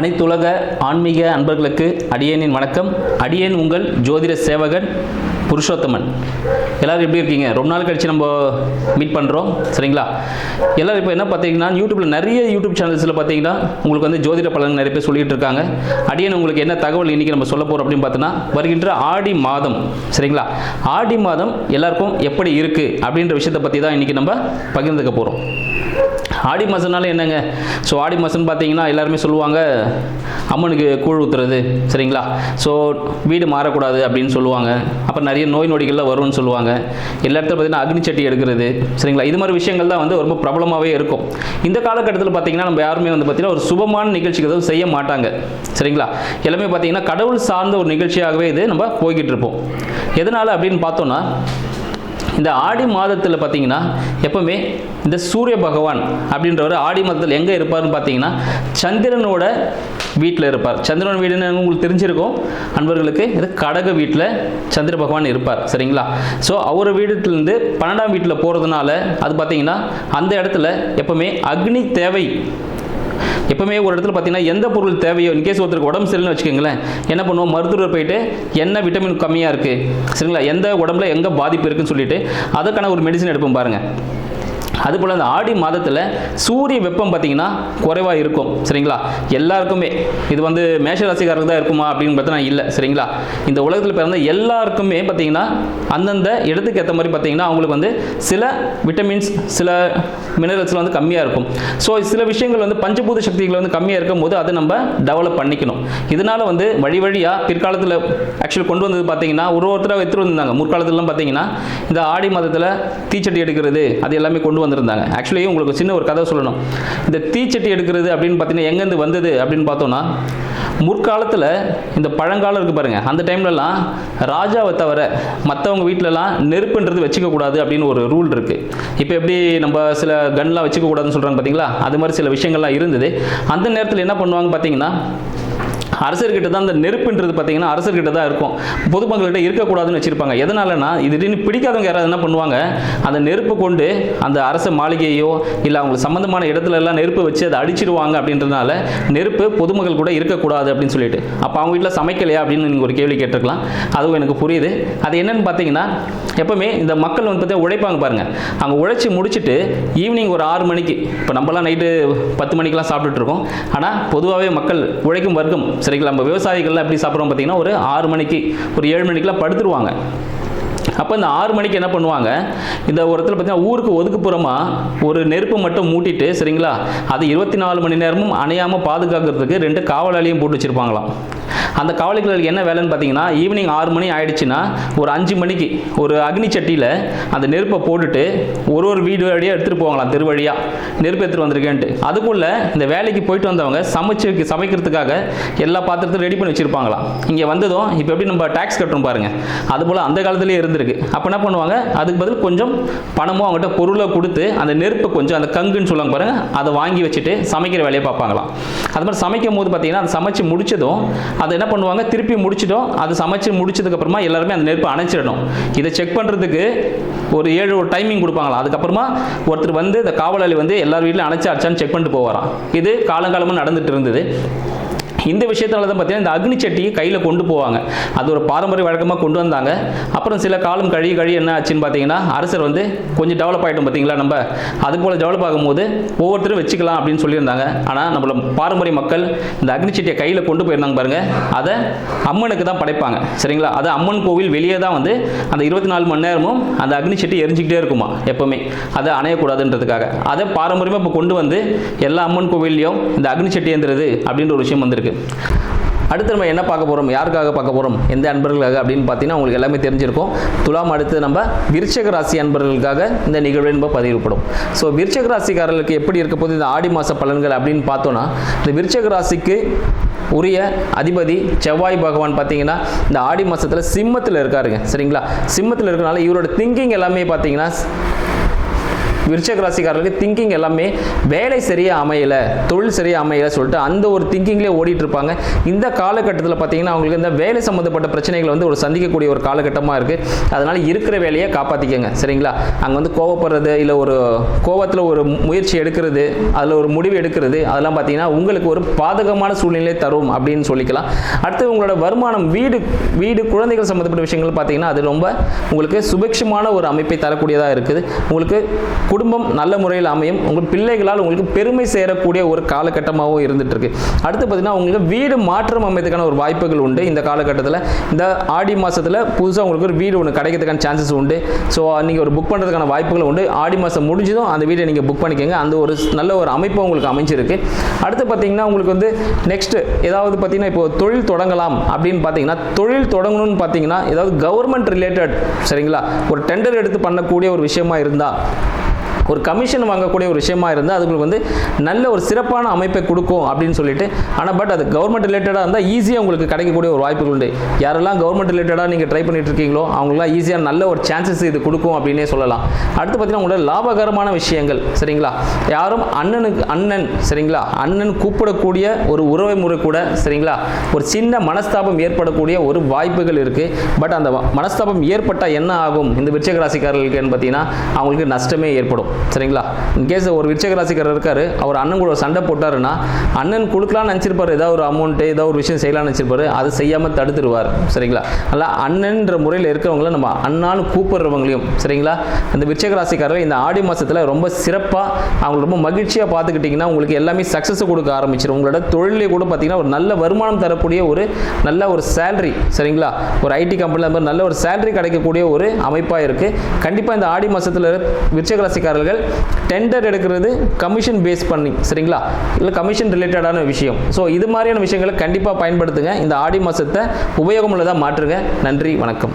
அனைத்துலக ஆன்மீக அன்பர்களுக்கு அடியேனின் வணக்கம். அடியேன் உங்கள் ஜோதிட சேவகன் புருஷோத்தமன். எல்லோரும் எப்படி இருக்கீங்க? ரொம்ப நாள் கழிச்சு நம்ம மீட் பண்ணுறோம், சரிங்களா? எல்லோரும் இப்போ என்ன பார்த்தீங்கன்னா, யூடியூப்பில் நிறைய யூடியூப் சேனல்ஸில் பார்த்தீங்கன்னா உங்களுக்கு வந்து ஜோதிட பலன் நிறைய பேர் சொல்லிட்டு இருக்காங்க. அடியேன் உங்களுக்கு என்ன தகவல் இன்றைக்கி நம்ம சொல்ல போகிறோம் அப்படின்னு பார்த்தோன்னா, வருகின்ற ஆடி மாதம், சரிங்களா? ஆடி மாதம் எல்லாருக்கும் எப்படி இருக்குது அப்படின்ற விஷயத்தை பற்றி தான் இன்றைக்கி நம்ம பகிர்ந்துக்க போகிறோம். ஆடி மாதம்னால என்னங்க? ஸோ ஆடி மாதம்னு பார்த்தீங்கன்னா எல்லாருமே சொல்லுவாங்க, அம்மனுக்கு கூழ் ஊற்றுறது, சரிங்களா? ஸோ வீடு மாறக்கூடாது அப்படின்னு சொல்லுவாங்க. அப்புறம் நிறைய நோய் நொடிகள்லாம் வரும்னு சொல்லுவாங்க. எல்லா இடத்துல பார்த்தீங்கன்னா அக்னி சட்டி எடுக்கிறது, சரிங்களா? இது மாதிரி விஷயங்கள் தான் வந்து ரொம்ப பிரபலமாகவே இருக்கும். இந்த காலகட்டத்தில் பார்த்தீங்கன்னா நம்ம யாருமே வந்து பார்த்தீங்கன்னா ஒரு சுபமான நிகழ்ச்சிக்கு எதுவும் செய்ய மாட்டாங்க, சரிங்களா? எல்லாமே பார்த்தீங்கன்னா கடவுள் சார்ந்த ஒரு நிகழ்ச்சியாகவே இது நம்ம போய்கிட்டு இருப்போம். எதனால் அப்படின்னு பார்த்தோன்னா, இந்த ஆடி மாதத்தில் பார்த்தீங்கன்னா எப்பவுமே இந்த சூரிய பகவான் அப்படின்றவர் ஆடி மாதத்தில் எங்கே இருப்பார்னு பார்த்தீங்கன்னா சந்திரனோட வீட்டில் இருப்பார். சந்திரன் வீடுன்னு உங்களுக்கு தெரிஞ்சிருக்கும் அன்பர்களுக்கு. இது கடக வீட்டில் சந்திர பகவான் இருப்பார், சரிங்களா? ஸோ அவர் வீட்டிலேருந்து 12ஆம் வீட்டில் போகிறதுனால அது பார்த்தீங்கன்னா அந்த இடத்துல எப்பவுமே அக்னி தேவை. எப்பவுமே ஒரு இடத்துல பார்த்தீங்கன்னா எந்த பொருள் தேவையோ, இன்கேஸ் ஒருத்தருக்கு உடம்பு சரியில்லைன்னு வச்சுக்கோங்களேன், என்ன பண்ணுவோம், மருத்துவர் போயிட்டு என்ன விட்டமின் கம்மியாக இருக்குது, சரிங்களா, எந்த உடம்புல எங்கே பாதிப்பு இருக்குன்னு சொல்லிட்டு அதுக்கான ஒரு மெடிசன் எடுப்போம் பாருங்கள். அதுபோல் அந்த ஆடி மாதத்தில் சூரிய வெப்பம் பார்த்தீங்கன்னா குறைவாக இருக்கும், சரிங்களா? எல்லாருக்குமே இது வந்து மேஷராசிக்காரருக்கு தான் இருக்குமா அப்படின்னு பார்த்தீங்கன்னா இல்லை, சரிங்களா? இந்த உலகத்தில் பிறந்த எல்லாருக்குமே பார்த்தீங்கன்னா அந்தந்த இடத்துக்கு ஏற்ற மாதிரி பார்த்தீங்கன்னா அவங்களுக்கு வந்து சில விட்டமின்ஸ், சில மினரல்ஸ்லாம் வந்து கம்மியாக இருக்கும். ஸோ சில விஷயங்கள் வந்து பஞ்சபூத சக்திகள் வந்து கம்மியாக இருக்கும் போது அதை நம்ம டெவலப் பண்ணிக்கணும். இதனால் வந்து வழியாக பிற்காலத்தில் ஆக்சுவலி கொண்டு வந்தது பார்த்தீங்கன்னா ஒருத்தராக எடுத்துகிட்டு வந்தாங்க. முற்காலத்துலலாம் பார்த்தீங்கன்னா இந்த ஆடி மாதத்தில் தீச்சட்டி எடுக்கிறது அது எல்லாமே கொண்டு வந்திருந்தாங்க. ஆக்சுவலி உங்களுக்கு சின்ன ஒரு கதை சொல்லணும். இந்த தீச்சட்டி எடுக்கிறது அப்படின்னு பார்த்தீங்கன்னா எங்கேருந்து வந்தது அப்படின்னு பார்த்தோன்னா, முற்காலத்தில் இந்த பழங்காலம் இருக்குது பாருங்கள், அந்த டைம்லலாம் ராஜாவை தவிர மற்றவங்க வீட்டிலலாம் நெருப்புன்றது வச்சுக்கக்கூடாது அப்படின்னு ஒரு ரூல் இருக்குது. இப்போ எப்படி நம்ம சில கன்லாம் வச்சுக்கக்கூடாதுன்னு சொல்கிறாங்க பார்த்தீங்களா, அது மாதிரி சில விஷயங்கள்லாம் இருந்தது. அந்த நேரத்தில் என்ன பண்ணுவாங்க பார்த்தீங்கன்னா, அரசர்கிட்ட தான் அந்த நெருப்புன்றது பார்த்தீங்கன்னா அரசர்கிட்ட தான் இருக்கும், பொதுமக்கள்கிட்ட இருக்கக்கூடாதுன்னு வச்சுருப்பாங்க. எதனாலனா இது திடீர்னு பிடிக்காதவங்க யாராவது என்ன பண்ணுவாங்க, அந்த நெருப்பு கொண்டு அந்த அரச மாளிகையோ இல்லை அவங்களுக்கு சம்மந்தமான இடத்துல எல்லாம் நெருப்பு வச்சு அதை அடிச்சிடுவாங்க. அப்படின்றதுனால நெருப்பு பொதுமக்கள் கூட இருக்கக்கூடாது அப்படின்னு சொல்லிட்டு. அப்போ அவங்க வீட்டில் சமைக்கலையா அப்படின்னு நீங்கள் ஒரு கேள்வி கேட்டிருக்கலாம். அதுவும் எனக்கு புரியுது. அது என்னென்னு பார்த்தீங்கன்னா, எப்பவுமே இந்த மக்கள் வந்து பார்த்தீங்கன்னா உழைப்பாங்க பாருங்கள். அவங்க உழைச்சி முடிச்சுட்டு ஈவினிங் ஒரு 6 மணிக்கு, இப்போ நம்மலாம் நைட்டு 10 மணிக்கெலாம் சாப்பிட்டுட்டு இருக்கோம். ஆனால் பொதுவாகவே மக்கள் உழைக்கும் வர்க்கம், சரிங்களா, நம்ம விவசாயிகள்லாம் எப்படி சாப்பிட்றோம் பார்த்தீங்கன்னா ஒரு 6 மணிக்கு ஒரு 7 மணிக்கெலாம் படுத்துருவாங்க. அப்போ இந்த 6 மணிக்கு என்ன பண்ணுவாங்க, இந்த ஒரு இடத்துல பார்த்தீங்கன்னா ஊருக்கு ஒதுக்குப்புறமாக ஒரு நெருப்பு மட்டும் மூட்டிட்டு, சரிங்களா, அது 24 மணி நேரமும் அணையாமல் பாதுகாக்கிறதுக்கு 2 காவலாளியும் போட்டு வச்சுருப்பாங்களாம். அந்த காவலிகளுக்கு என்ன வேலைன்னு பார்த்தீங்கன்னா, ஈவினிங் 6 மணி ஆயிடுச்சுன்னா ஒரு 5 மணிக்கு ஒரு அக்னி சட்டியில் அந்த நெருப்பை போட்டுட்டு ஒரு வீடு வழியாக எடுத்துகிட்டு போவாங்களாம், தெரு வழியாக நெருப்பு எடுத்துகிட்டு வந்திருக்கேன்ட்டு. அதுக்குள்ளே இந்த வேலைக்கு போயிட்டு வந்தவங்க சமைக்கிறதுக்காக எல்லா பாத்திரத்தையும் ரெடி பண்ணி வச்சுருப்பாங்களாம். இங்கே வந்ததும் இப்போ எப்படி நம்ம டேக்ஸ் கட்டுறோம் பாருங்கள், அதுபோல் அந்த காலத்துலேயே இருந்திருக்கு. அப்போ என்ன பண்ணுவாங்க, அதுக்கு பதில் கொஞ்சம் பணமோ அவங்ககிட்ட பொருளை கொடுத்து அந்த நெருப்பை கொஞ்சம் அந்த கங்குன்னு சொல்லுவாங்க பாருங்கள், அதை வாங்கி வச்சுட்டு சமைக்கிற வேலையை பார்ப்பாங்களாம். அது மாதிரி சமைக்கும் போது பார்த்தீங்கன்னா அதை சமைச்சு முடிச்சதும் அதை என்ன பண்ணுவாங்க, திருப்பி முடிச்சிட்டோம், அது சமைச்சு முடிச்சதுக்கப்புறமா எல்லாருமே அந்த நெருப்பை அணைச்சிடணும். இதை செக் பண்ணுறதுக்கு ஒரு 7 டைமிங் கொடுப்பாங்களா. அதுக்கப்புறமா ஒருத்தர் வந்து இந்த காவலாளி வந்து எல்லார் வீட்டிலும் அணைச்சான்னு செக் பண்ணிட்டு போவாராம். இது காலங்காலமாக நடந்துட்டு இருந்தது. இந்த விஷயத்தால தான் பார்த்தீங்கன்னா இந்த அக்னி சட்டியை கையில் கொண்டு போவாங்க. அது ஒரு பாரம்பரிய வழக்கமாக கொண்டு வந்தாங்க. அப்புறம் சில காலம் கழி என்ன ஆச்சுன்னு பார்த்தீங்கன்னா, அரசர் வந்து கொஞ்சம் டெவலப் ஆகிட்டோம் பார்த்தீங்களா, நம்ம அதுபோல் டெவலப் ஆகும்போது ஒவ்வொருத்தரும் வச்சுக்கலாம் அப்படின்னு சொல்லியிருந்தாங்க. ஆனால் நம்மள பாரம்பரிய மக்கள் இந்த அக்னி சட்டியை கையில் கொண்டு போயிருந்தாங்க பாருங்கள், அதை அம்மனுக்கு தான் படைப்பாங்க, சரிங்களா? அது அம்மன் கோவில் வெளியே தான் வந்து அந்த 24 மணி நேரமும் அந்த அக்னி சட்டி எரிஞ்சிக்கிட்டே இருக்குமா எப்பவுமே, அதை அணையக்கூடாதுன்றதுக்காக. அதை பாரம்பரியமாக இப்போ கொண்டு வந்து எல்லா அம்மன் கோவில்லையும் இந்த அக்னி சட்டி ஏந்துறது அப்படின்ற ஒரு விஷயம் வந்திருக்கு. அடுத்து நம்ம என்ன பார்க்க போகிறோம், யாருக்காக பார்க்க போகிறோம், எந்த அன்பர்களுக்காக அப்படின்னு பார்த்தீங்கன்னா உங்களுக்கு எல்லாமே தெரிஞ்சிருக்கும். துலாம். அடுத்து நம்ம விருச்சிக ராசி அன்பர்களுக்காக இந்த நிகழ்வை நம்ம பதிவுப்படும். ஸோ விருச்சிக ராசிக்காரர்களுக்கு எப்படி இருக்க போது இந்த ஆடி மாத பலன்கள் அப்படின்னு பார்த்தோன்னா, இந்த விருச்சிக ராசிக்கு உரிய அதிபதி செவ்வாய் பகவான் பார்த்தீங்கன்னா இந்த ஆடி மாதத்தில் சிம்மத்தில் இருக்காருங்க, சரிங்களா? சிம்மத்தில் இருக்கிறனால இவரோட திங்கிங் எல்லாமே பார்த்தீங்கன்னா விருச்சிக ராசிக்காரர்களுக்கு திங்கிங் எல்லாமே வேலை சரியாக அமையலை, தொழில் சரியாக அமையலை சொல்லிட்டு அந்த ஒரு திங்கிங்லேயே ஓடிட்டு இருப்பாங்க. இந்த காலகட்டத்தில் பார்த்தீங்கன்னா அவங்களுக்கு இந்த வேலை சம்மந்தப்பட்ட பிரச்சனைகள் வந்து ஒரு சந்திக்கக்கூடிய ஒரு காலகட்டமாக இருக்குது. அதனால் இருக்கிற வேலையை காப்பாற்றிக்கங்க, சரிங்களா? அங்கே வந்து கோவப்படுறது, இல்லை ஒரு கோவத்தில் ஒரு முயற்சி எடுக்கிறது, அதில் ஒரு முடிவு எடுக்கிறது, அதெல்லாம் பார்த்தீங்கன்னா உங்களுக்கு ஒரு பாதகமான சூழ்நிலை தரும் அப்படின்னு சொல்லிக்கலாம். அடுத்து உங்களோட வருமானம், வீடு குழந்தைகள் சம்மந்தப்பட்ட விஷயங்கள் பார்த்தீங்கன்னா அது ரொம்ப உங்களுக்கு சுபிக்ஷமான ஒரு அமைப்பை தரக்கூடியதாக இருக்குது. உங்களுக்கு குடும்பம் நல்ல முறையில் அமையும். உங்கள் பிள்ளைகளால் உங்களுக்கு பெருமை சேரக்கூடிய ஒரு காலகட்டமாகவும் இருந்துட்டு இருக்கு. அடுத்து பார்த்தீங்கன்னா உங்களுக்கு வீடு மாற்றம் அமைத்துக்கான ஒரு வாய்ப்புகள் உண்டு. இந்த காலகட்டத்தில் இந்த ஆடி மாதத்தில் புதுசாக உங்களுக்கு ஒரு வீடு ஒன்று கிடைக்கிறதுக்கான சான்சஸ் உண்டு. ஸோ நீங்கள் ஒரு புக் பண்ணுறதுக்கான வாய்ப்புகள் உண்டு. ஆடி மாதம் முடிஞ்சதும் அந்த வீடை நீங்கள் புக் பண்ணிக்கோங்க. அந்த ஒரு நல்ல ஒரு அமைப்பு உங்களுக்கு அமைஞ்சிருக்கு. அடுத்து பார்த்தீங்கன்னா உங்களுக்கு வந்து நெக்ஸ்ட் ஏதாவது பார்த்தீங்கன்னா இப்போ தொழில் தொடங்கலாம் அப்படின்னு பார்த்தீங்கன்னா, தொழில் தொடங்கணும்னு பார்த்தீங்கன்னா ஏதாவது கவர்மெண்ட் ரிலேட்டட், சரிங்களா, ஒரு டெண்டர் எடுத்து பண்ணக்கூடிய ஒரு விஷயமா இருந்தால், ஒரு கமிஷன் வாங்கக்கூடிய ஒரு விஷயமா இருந்தால் அதுக்கு வந்து நல்ல ஒரு சிறப்பான அமைப்பை கொடுக்கும் அப்படின்னு சொல்லிட்டு. ஆனால் பட் அது கவர்மெண்ட் ரிலேட்டடாக இருந்தால் ஈஸியாக உங்களுக்கு கிடைக்கக்கூடிய ஒரு வாய்ப்புகள் உண்டு. யாரெல்லாம் கவர்மெண்ட் ரிலேட்டடாக நீங்கள் ட்ரை பண்ணிட்டு இருக்கீங்களோ அவங்களாம் ஈஸியாக நல்ல ஒரு சான்சஸ் இது கொடுக்கும் அப்படின்னே சொல்லலாம். அடுத்து பார்த்தீங்கன்னா உங்களோட லாபகரமான விஷயங்கள், சரிங்களா, யாரும் அண்ணன், சரிங்களா, அண்ணன் கூப்பிடக்கூடிய ஒரு உறவு முறை கூட, சரிங்களா, ஒரு சின்ன மனஸ்தாபம் ஏற்படக்கூடிய ஒரு வாய்ப்புகள் இருக்குது. பட் அந்த மனஸ்தாபம் ஏற்பட்டால் என்ன ஆகும் இந்த விருச்சிக ராசிக்காரர்களுக்குன்னு பார்த்தீங்கன்னா அவங்களுக்கு நஷ்டமே ஏற்படும், சரிங்களா? இன்கேஸ் ஒரு விருச்சிக ராசிக்காரர் இருக்காரு, அவர் அண்ணன் கூட சண்டை போட்டாருன்னா அண்ணன் கொடுக்கலாம்னு நினச்சிருப்பாரு, ஏதாவது ஒரு அமௌண்ட்டு ஏதாவது ஒரு விஷயம் செய்யலாம்னு நினச்சிருப்பாரு, அது செய்யாமல் தடுத்துருவார், சரிங்களா? அல்ல அண்ணன்ற முறையில் இருக்கிறவங்கள நம்ம அண்ணான்னு கூப்பிடுறவங்களையும், சரிங்களா, அந்த விருச்சிக ராசிக்காரர்கள் இந்த ஆடி மாதத்தில் ரொம்ப சிறப்பாக அவங்க ரொம்ப மகிழ்ச்சியாக பார்த்துக்கிட்டிங்கன்னா உங்களுக்கு எல்லாமே சக்ஸஸ் கொடுக்க ஆரம்பிச்சிடும். உங்களோட தொழிலே கூட பார்த்தீங்கன்னா ஒரு நல்ல வருமானம் தரக்கூடிய ஒரு நல்ல ஒரு சேலரி, சரிங்களா, ஒரு ஐடி கம்பெனியில் நல்ல ஒரு சேலரி கிடைக்கக்கூடிய ஒரு அமைப்பாக இருக்குது. கண்டிப்பாக இந்த ஆடி மாதத்தில் விருச்சிக ராசிக்காரர்கள் டெண்டர் எடுக்கிறது கமிஷன் பேஸ் பண்ணி, சரிங்களா, இல்லை கமிஷன் ரிலேட்டடான விஷயம். ஸோ இது மாதிரியான விஷயங்களை கண்டிப்பாக பயன்படுத்துங்க. இந்த ஆடி மாதத்தை உபயோகமுள்ளதாக மாற்றுங்க. நன்றி, வணக்கம்.